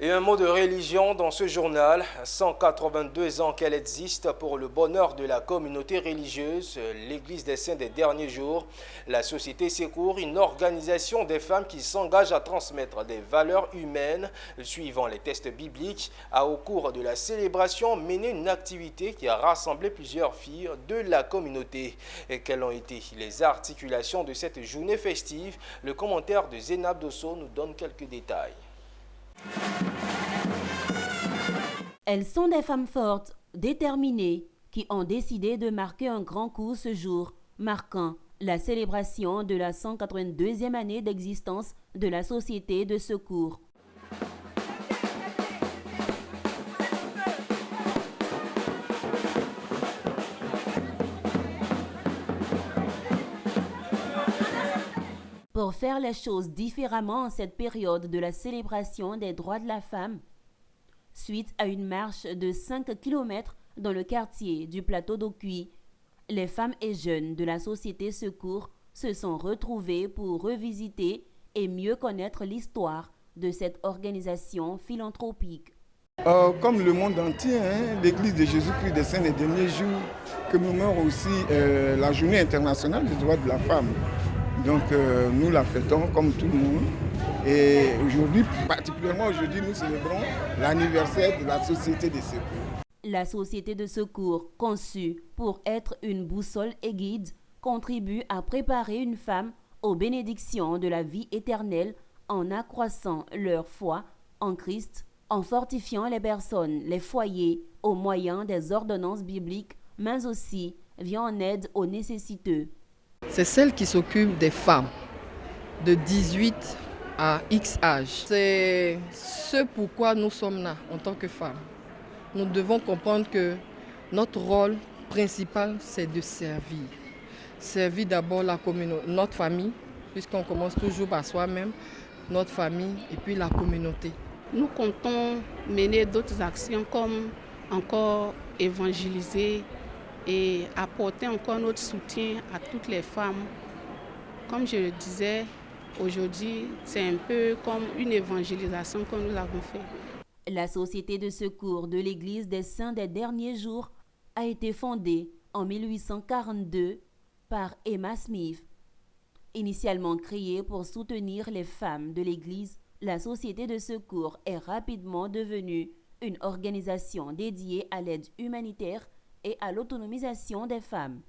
Et un mot de religion dans ce journal. 182 ans qu'elle existe pour le bonheur de la communauté religieuse, l'Église des Saints des Derniers Jours, la Société Secours, une organisation des femmes qui s'engage à transmettre des valeurs humaines suivant les textes bibliques, a au cours de la célébration mené une activité qui a rassemblé plusieurs filles de la communauté. Et quelles ont été les articulations de cette journée festive? Le commentaire de Zénab Dosso nous donne quelques détails. Elles sont des femmes fortes, déterminées, qui ont décidé de marquer un grand coup ce jour, marquant la célébration de la 182e année d'existence de la Société de Secours. Pour faire les choses différemment en cette période de la célébration des droits de la femme, suite à une marche de 5 km dans le quartier du plateau d'Ocuy, les femmes et jeunes de la Société Secours se sont retrouvées pour revisiter et mieux connaître l'histoire de cette organisation philanthropique. Comme le monde entier, l'Église de Jésus-Christ des Saints des Derniers Jours commémore aussi la Journée internationale des droits de la femme. Donc nous la fêtons comme tout le monde. Et aujourd'hui, particulièrement aujourd'hui, nous célébrons l'anniversaire de la Société de Secours. La Société de Secours, conçue pour être une boussole et guide, contribue à préparer une femme aux bénédictions de la vie éternelle en accroissant leur foi en Christ, en fortifiant les personnes, les foyers, au moyen des ordonnances bibliques, mais aussi vient en aide aux nécessiteux. C'est celle qui s'occupe des femmes de 18 à X âge. C'est ce pourquoi nous sommes là en tant que femmes. Nous devons comprendre que notre rôle principal, c'est de servir. Servir d'abord notre famille, puisqu'on commence toujours par soi-même, notre famille et puis la communauté. Nous comptons mener d'autres actions comme encore évangéliser et apporter encore notre soutien à toutes les femmes. Comme je le disais, aujourd'hui, c'est un peu comme une évangélisation que nous avons fait. La Société de Secours de l'Église des Saints des Derniers Jours a été fondée en 1842 par Emma Smith. Initialement créée pour soutenir les femmes de l'Église, la Société de Secours est rapidement devenue une organisation dédiée à l'aide humanitaire et à l'autonomisation des femmes.